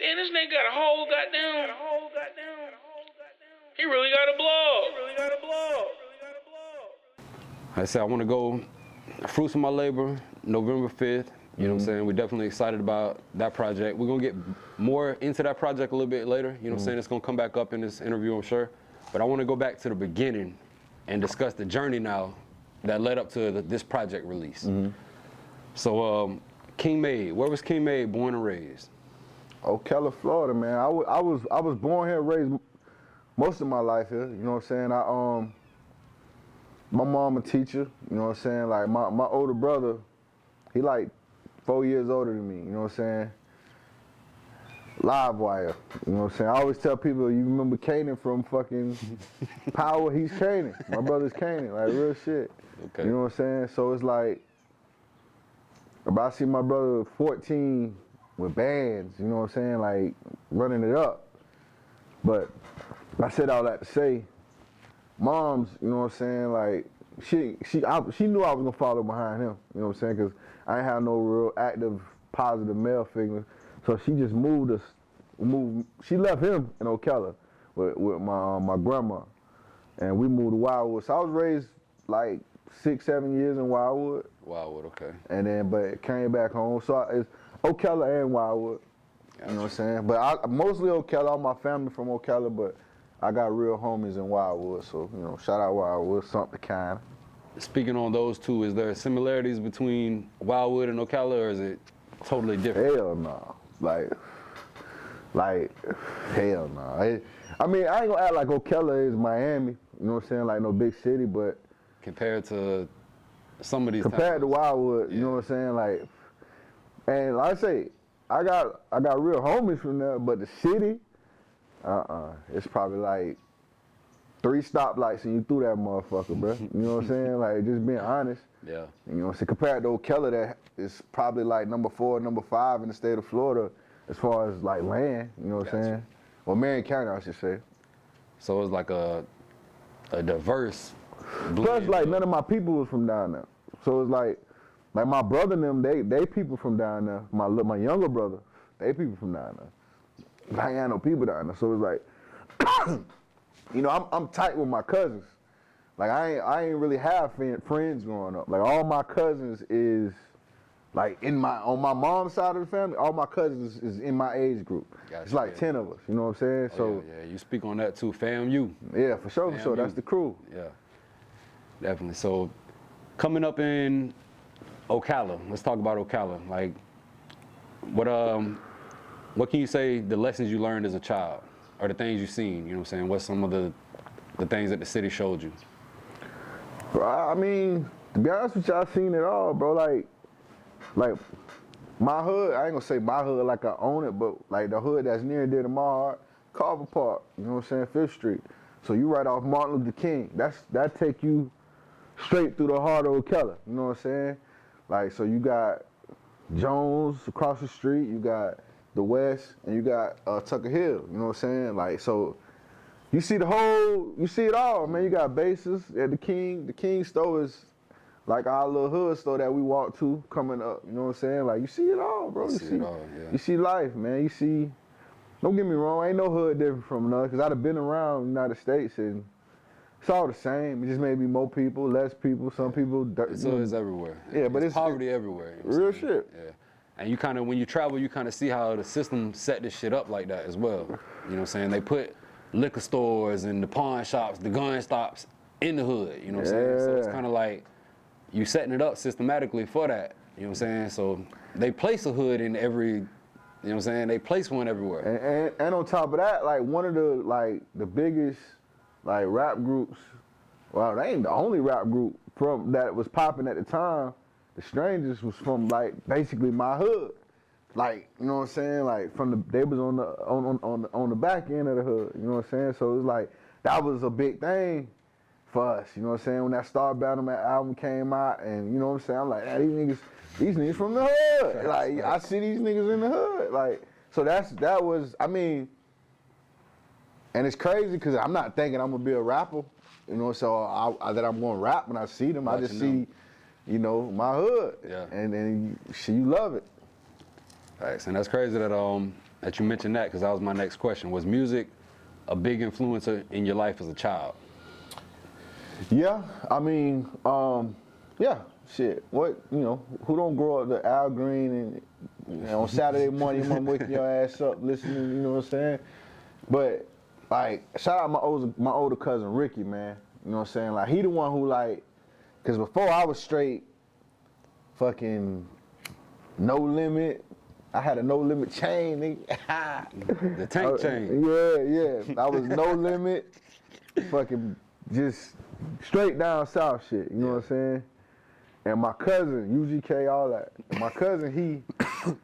Damn, this nigga got a whole goddamn. He really got a blog. Like I said, I want to go Fruits of My Labor, November 5th. You know what I'm saying? We're definitely excited about that project. We're going to get more into that project a little bit later. You know what I'm saying? It's going to come back up in this interview, I'm sure. But I want to go back to the beginning and discuss the journey now that led up to this project release. So, King M.A.D.E, where was King M.A.D.E born and raised? Ocala, Florida, man. I was born here, raised most of my life here. You know what I'm saying? My mom a teacher. You know what I'm saying? Like my older brother, he like 4 years older than me. You know what I'm saying? Live wire. You know what I'm saying? I always tell people, you remember Kanan from fucking Power? He's Kanan. My brother's Kanan. Like real shit. Okay. You know what I'm saying? So it's like, if I see my brother 14 with bands, you know what I'm saying, like running it up. But I said all that to say, moms, you know what I'm saying, like she knew I was gonna follow behind him, you know what I'm saying, because I ain't have no real active, positive male figure. So she just she left him in Ocala with my grandma, and we moved to Wildwood. So I was raised like 6-7 years in Wildwood. Wildwood, okay. And then, but came back home. So it's Ocala and Wildwood. You know what I'm saying? But I mostly Ocala, all my family from Ocala, but I got real homies in Wildwood. So, you know, shout out Wildwood, something kind. Speaking on those two, is there similarities between Wildwood and Ocala, or is it totally different? Hell no. Like, hell no. I mean, I ain't gonna act like Ocala is Miami, you know what I'm saying? Like no big city, but compared to some of these compared to Wildwood, you know what I'm saying? Like, and like I say, I got real homies from there, but the city, it's probably like 3 stoplights and you through that motherfucker, bro. You know what I'm saying? Like, just being honest. Yeah. You know what I'm saying? Compared to Ocala, that is probably like number 4, number 5 in the state of Florida as far as like land, you know what I'm saying? Well, Marion County, I should say. So it's like a diverse Plus, like, none of my people was from down there. So it's like my brother and them, they people from down there. My younger brother, they people from down there. I ain't had no people down there. So it's like, you know, I'm tight with my cousins. Like, I ain't really have friends growing up. Like, all my cousins is, like, on my mom's side of the family, all my cousins is in my age group. Gotcha, it's like 10 of us, you know what I'm saying? So yeah, you speak on that too, FAMU. Yeah, for sure, for sure. That's the crew. Yeah, definitely. So, coming up in Ocala, let's talk about Ocala. Like, what can you say the lessons you learned as a child, or the things you've seen? You know what I'm saying? What's some of the things that the city showed you? Bro, I mean, to be honest with you, I've seen it all, bro. Like my hood, I ain't gonna say my hood like I own it, but like the hood that's near and dear to my heart, Carver Park, you know what I'm saying, 5th Street. So you right off Martin Luther King. That take you straight through the heart of Ocala, you know what I'm saying? Like, so you got Jones across the street, you got the West, and you got Tucker Hill, you know what I'm saying? Like, so you see it all, man. You got bases at the King. The King store is like our little hood store that we walk to coming up, you know what I'm saying? Like, you see it all, bro. You see it all, yeah. You see life, man. You see, don't get me wrong, ain't no hood different from another, because I'd have been around the United States and it's all the same. It just may be more people, less people, some people. It's always everywhere. Yeah, but it's poverty everywhere. You know real shit. Yeah. And you kind of, when you travel, you kind of see how the system set this shit up like that as well. You know what I'm saying? They put liquor stores and the pawn shops, the gun stops in the hood, you know what I'm saying? So it's kind of like you setting it up systematically for that, you know what I'm saying? So they place a hood in every, you know what I'm saying? They place one everywhere. And on top of that, like one of the biggest like rap groups, well, they ain't the only rap group from that was popping at the time. The Strangers was from like basically my hood. Like, you know what I'm saying? Like they was on the back end of the hood, you know what I'm saying? So it was like that was a big thing for us, you know what I'm saying? When that Starbound album came out, and you know what I'm saying? I'm like, these niggas from the hood. Like, I see these niggas in the hood. Like, so that was, I mean, and it's crazy because I'm not thinking I'm gonna be a rapper, you know, so that I'm gonna rap when I see them. I just see, you know, my hood. Yeah. And you love it. Right, and that's crazy that that you mentioned that, because that was my next question. Was music a big influencer in your life as a child? Yeah, I mean, yeah, shit. What, you know, who don't grow up to Al Green and on Saturday morning, your mom waking your ass up listening, you know what I'm saying? But, like, shout out my older cousin Ricky, man. You know what I'm saying? Like, he the one who, like, because before I was straight fucking No Limit. I had a No Limit chain, nigga. The tank chain. Yeah. I was No Limit, fucking just straight down south shit, you know what I'm saying? And my cousin, UGK, all that. My cousin, he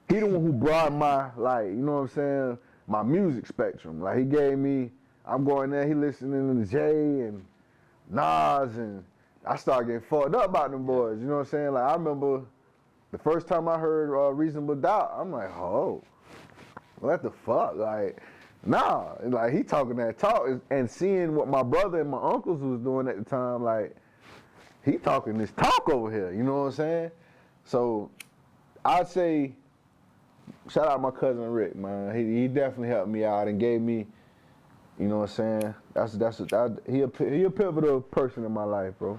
the one who brought my, like, you know what I'm saying, my music spectrum. Like, he gave me, I'm going there, he listening to Jay and Nas, and I started getting fucked up about them boys, you know what I'm saying? Like, I remember the first time I heard Reasonable Doubt, I'm like, oh, what the fuck? Like, nah, like, he talking that talk, and seeing what my brother and my uncles was doing at the time, like, he talking this talk over here, you know what I'm saying? So, I'd say, shout out my cousin Rick, man. He definitely helped me out and gave me, you know what I'm saying? He a pivotal person in my life, bro.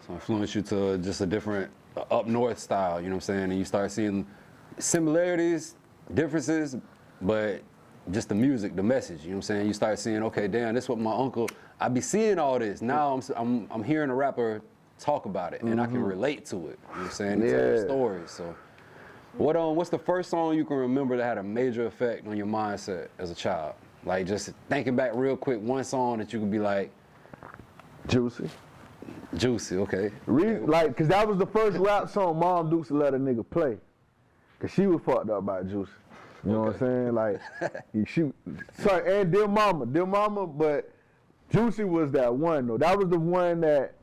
So influenced you to just a different up north style, you know what I'm saying? And you start seeing similarities, differences, but just the music, the message, you know what I'm saying? You start seeing, okay, damn, this is what my uncle, I be seeing all this. Now I'm hearing a rapper talk about it, and I can relate to it, you know what I'm saying? Tell stories. So what's the first song you can remember that had a major effect on your mindset as a child? Like, just thinking back real quick, one song that you could be like, Juicy. Juicy, okay. Like, cause that was the first rap song Mom Dukes let a nigga play. Cause she was fucked up by Juicy. You know what I'm saying? Like, and Dear Mama, but Juicy was that one though. That was the one that,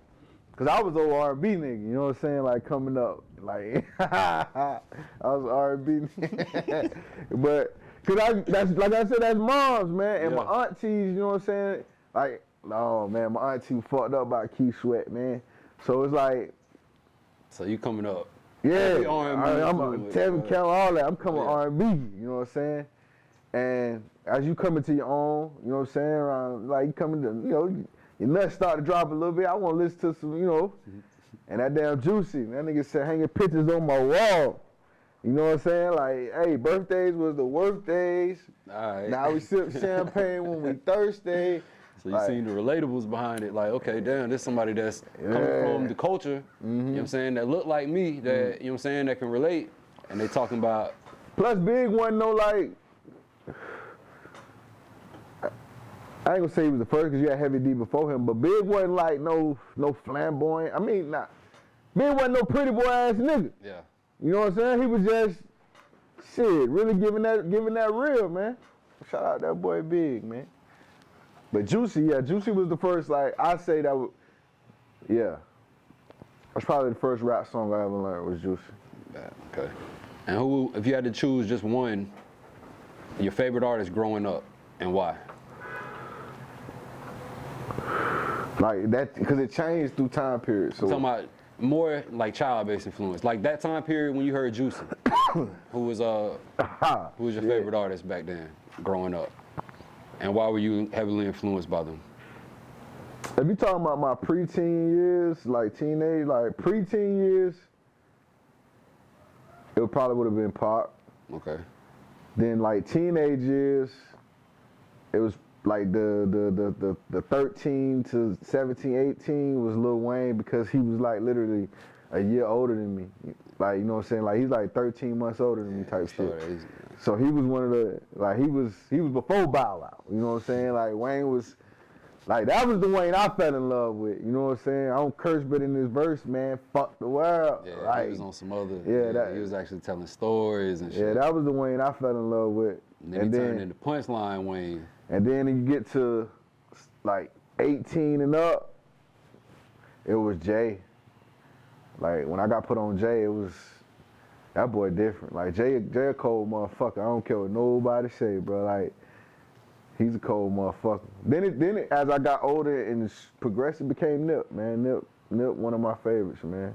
cause I was old R&B nigga, you know what I'm saying? Like, coming up, like, I was R&B nigga. But, cause that's, like I said, that's moms, man. And my aunties, you know what I'm saying? Like, oh man, my auntie fucked up by Keith Sweat, man. So it's like, so you coming up? Yeah, I'm Tevin Campbell, all that. I'm coming R&B, you know what I'm saying? And as you come into your own, you know what I'm saying? Around, like, you come into, you know, your nuts start to drop a little bit. I want to listen to some, you know, and that damn Juicy. That nigga said hanging pictures on my wall. You know what I'm saying? Like, hey, birthdays was the worst days. All right. Now we sip champagne when we thirsty. So you seen the relatables behind it, like, okay, damn, this somebody that's coming from the culture, you know what I'm saying, that look like me, that, you know what I'm saying, that can relate, and they talking about. Plus Big wasn't no, like, I ain't gonna say he was the first, because you had Heavy D before him, but Big wasn't like no flamboyant, I mean, Big wasn't no pretty boy ass nigga. Yeah. You know what I'm saying? He was just, shit, really giving that real, man. Shout out that boy Big, man. But Juicy, Juicy was the first, like, I say that was, that's probably the first rap song I ever learned was Juicy. Yeah, okay. And who, if you had to choose just one, your favorite artist growing up, and why? Like that, because it changed through time periods. So. I'm talking about more like child-based influence. Like that time period when you heard Juicy, who was your favorite artist back then, growing up? And why were you heavily influenced by them? If you talking about my preteen years, like teenage, like preteen years, it probably would have been Pop. Okay. Then like teenage years, it was like the 13 to 17, 18 was Lil Wayne, because he was like literally a year older than me. Like, you know what I'm saying? Like, he's like 13 months older than me type shit. So he was one of the, like, he was before Bow Wow, you know what I'm saying? Like, Wayne was, like, that was the Wayne I fell in love with, you know what I'm saying? I don't curse, but in this verse, man, fuck the world. Yeah, like, he was on some other, he was actually telling stories and shit. Yeah, that was the Wayne I fell in love with. And then he turned into Punchline Wayne. And then you get to, like, 18 and up, it was Jay. Like, when I got put on Jay, it was, that boy different. Like, Jay a cold motherfucker. I don't care what nobody say, bro. Like, he's a cold motherfucker. Then it as I got older and progressed, it became Nip, man. Nip, one of my favorites, man.